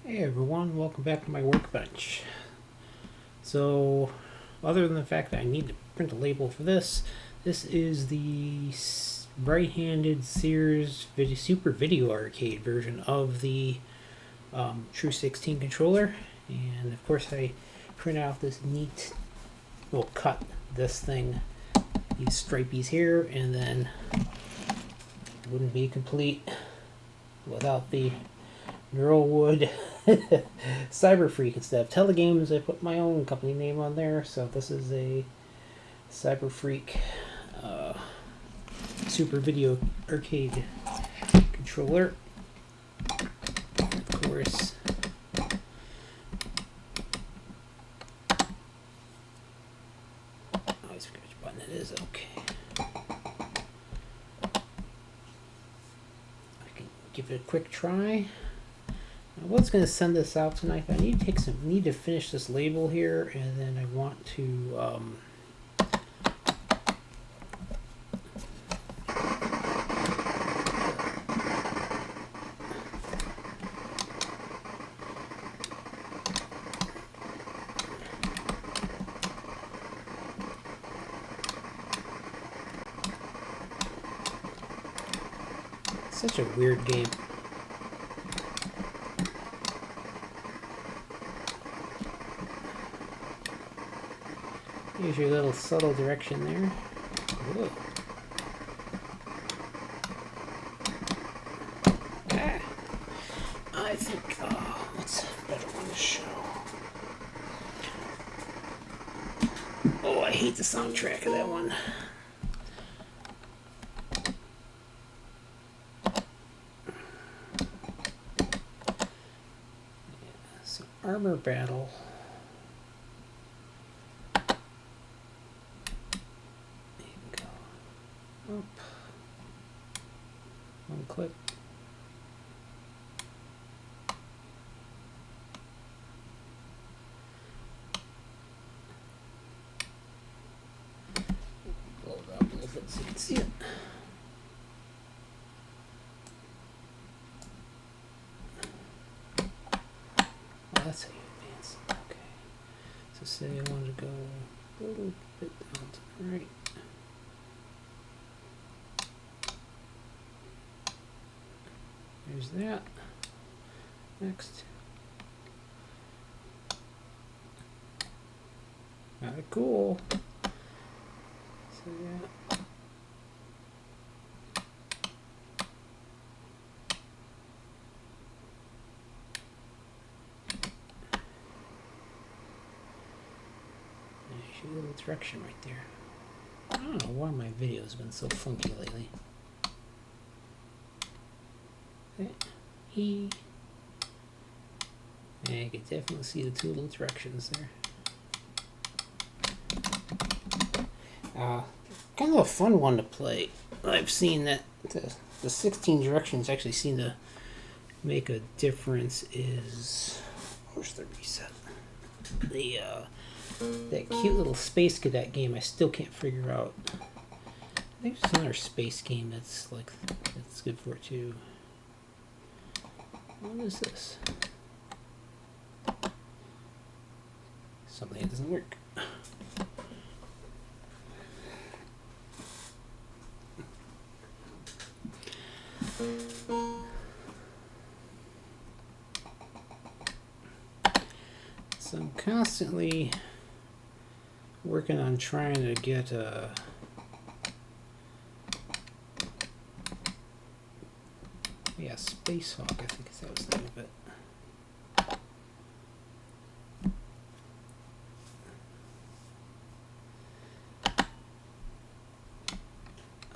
Hey everyone, welcome back to my workbench. So, other than the fact that I need to print a label for this, this is the right-handed Sears Super Video Arcade version of the True 16 controller. And of course I print out this neat, well, cut this thing, these stripies here, and then it wouldn't be complete without the Neurowood Cyber Freak. Instead of Telegames, I put my own company name on there. So this is a Cyber Freak Super Video Arcade controller. Of course, I always forget which button it is. Okay, I can give it a quick try. I was going to send this out tonight, but I need to finish this label here, and then I want to such a weird game. Here's your little subtle direction there. Whoa. Ah, I think, what's a better one to show? Oh, I hate the soundtrack of that one. Yeah, so Armor Battle. Up. One click. Blow it up a little bit so you can see it. Oh, that's how you advance. Okay. So say I wanted to go a little bit down to the right. There's that. Next. Kinda cool. So yeah. There's a little direction right there. I don't know why my videos have been so funky lately. And you can definitely see the two little directions there. Kind of a fun one to play. I've seen that the 16 directions actually seem to make a difference. Is where's the reset? The that cute little Space Cadet game I still can't figure out. I think there's another space game that's good for it too. What is this? Something that doesn't work. So I'm constantly working on trying to get a Space Hawk, I think that was the name of it.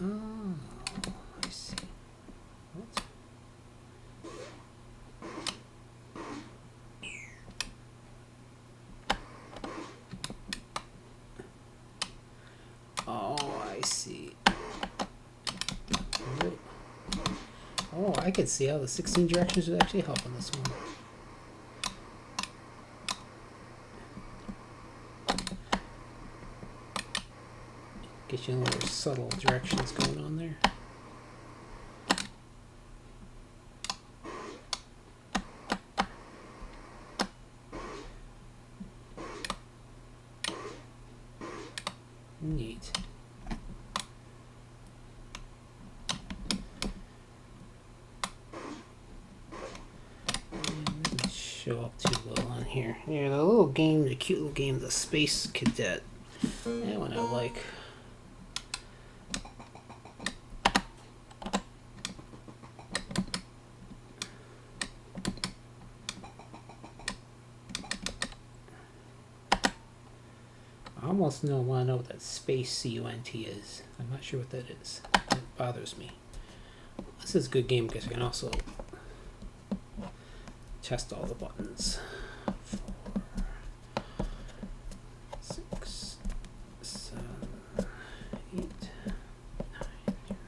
Oh, I see. What? Oh, I see. Oh, I could see how the 16 directions would actually help on this one. Get you a little subtle directions going on there. Neat. Doesn't show up too well on here. Yeah, the little game, the cute little game, the Space Cadet. That one I like. I almost want to know what that Space CUNT is. I'm not sure what that is. That bothers me. This is a good game because you can also test all the buttons. 4, 6, 7, 8, 9, 0.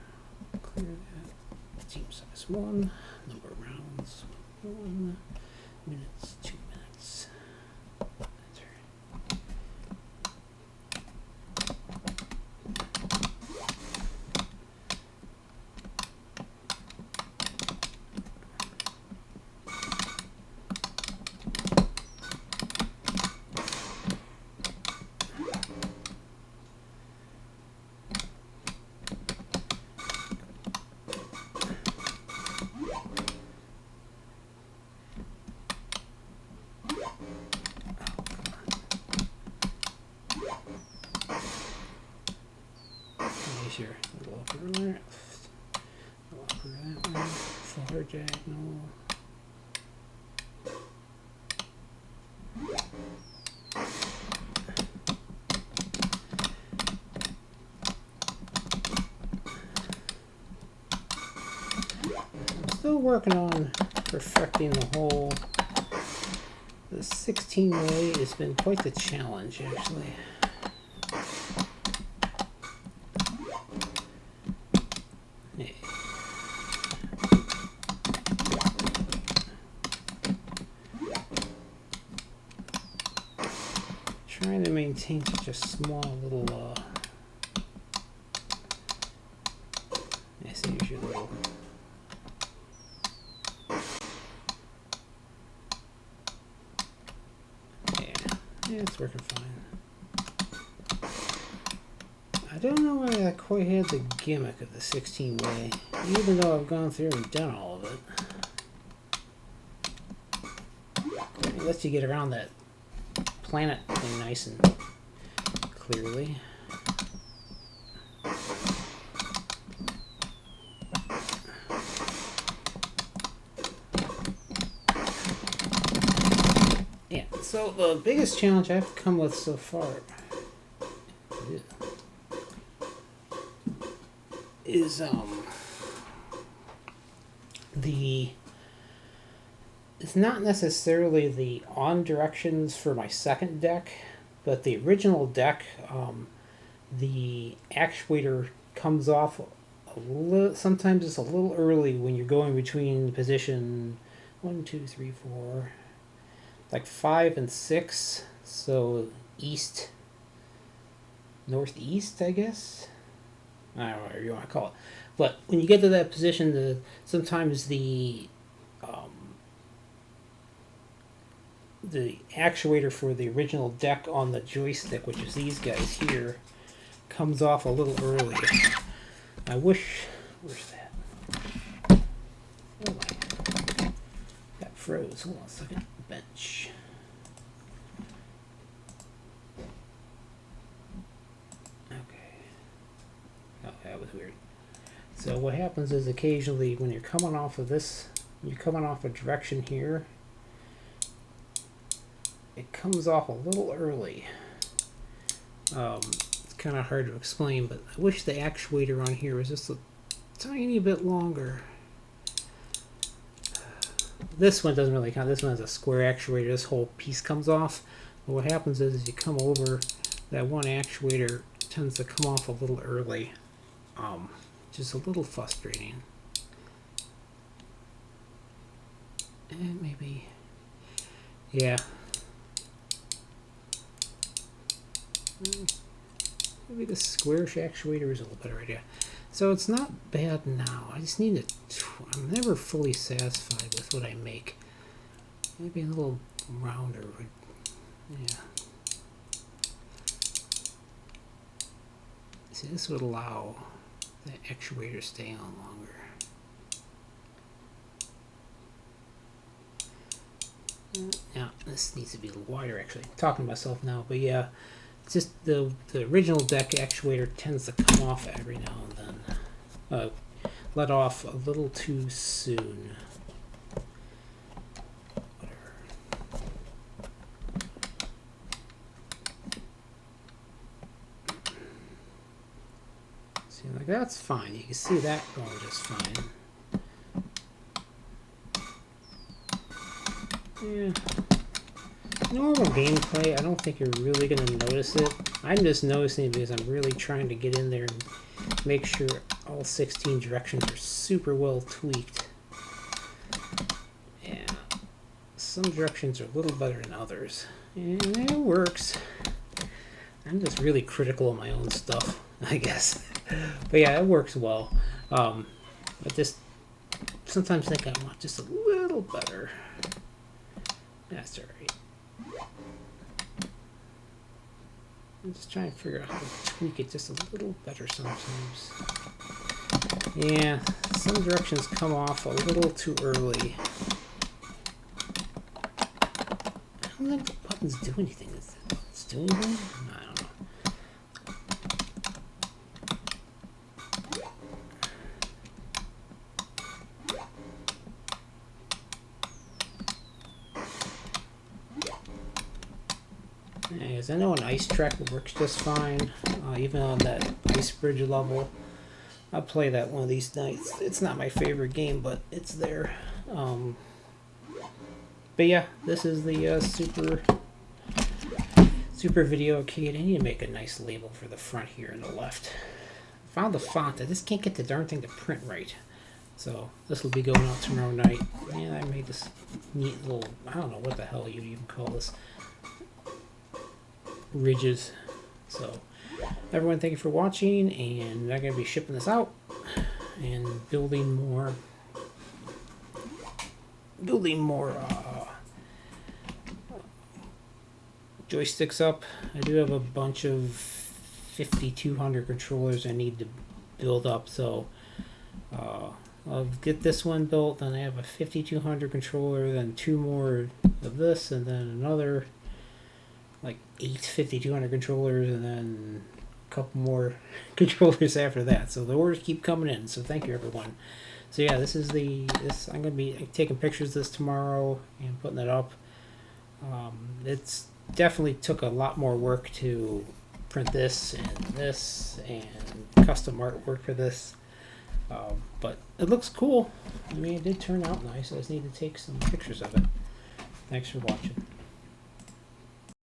Clear that. Team size 1. Number of rounds 1. Minutes 2 minutes. Here, go upper left, go upper that one, far diagonal. I'm still working on perfecting the whole. The 16 way has been quite the challenge, actually. Trying to maintain such a small little I see here's your little yeah, it's working fine. I don't know why I quite had the gimmick of the 16 way, even though I've gone through and done all of it. It lets you get around that planet thing nice and clearly. Yeah, so the biggest challenge I've come with so far is it's not necessarily the on directions for my second deck, but the original deck, the actuator comes off a little, sometimes it's a little early when you're going between position 1, 2, 3, 4, like 5 and 6, so east, northeast, I guess. I don't know whatever you want to call it. But when you get to that position, sometimes the actuator for the original deck on the joystick, which is these guys here, comes off a little early. I wish... Where's that? Oh, that froze. Hold on a second. Bench. Okay. Oh, that was weird. So what happens is occasionally when you're coming off of this, you're coming off a direction here, it comes off a little early. It's kind of hard to explain, but I wish the actuator on here was just a tiny bit longer. This one doesn't really count. This one has a square actuator. This whole piece comes off. But what happens is you come over, that one actuator tends to come off a little early. Just a little frustrating. And maybe, yeah. Maybe the squarish actuator is a little better idea. So it's not bad now. I just need to. I'm never fully satisfied with what I make. Maybe a little rounder would. Yeah. See, this would allow the actuator to stay on longer. Now, this needs to be a little wider actually. I'm talking to myself now, but yeah, it's just the original deck actuator tends to come off every now and then. Let off a little too soon. Whatever. See, like that's fine. You can see that going just fine. Yeah. Normal gameplay, I don't think you're really going to notice it. I'm just noticing it because I'm really trying to get in there and make sure all 16 directions are super well tweaked. Yeah, some directions are a little better than others. And it works. I'm just really critical of my own stuff, I guess. But yeah, it works well. I just sometimes think I want just a little better. That's alright. I'm just trying to figure out how to tweak it just a little better sometimes. Yeah, some directions come off a little too early. I don't think the buttons do anything. It's doing anything? I don't know. I know an ice track works just fine, even on that ice bridge level. I'll play that one of these nights. It's not my favorite game, but it's there. But yeah, this is the Super Video Arcade. I need to make a nice label for the front here on the left. Found the font. I just can't get the darn thing to print right. So this will be going out tomorrow night. And I made this neat little, I don't know what the hell you even call this, ridges. So everyone, thank you for watching, and I'm going to be shipping this out and building more joysticks up. I do have a bunch of 5200 controllers I need to build up, so I'll get this one built, then I have a 5200 controller, then 2 more of this, and then another like 8 5200 controllers, and then a couple more controllers after that. So the orders keep coming in, so thank you everyone. So yeah, this is I'm gonna be taking pictures of this tomorrow and putting it up. It's definitely took a lot more work to print this and custom artwork for this, but it looks cool. I mean, it did turn out nice. I just need to take some pictures of it. Thanks for watching.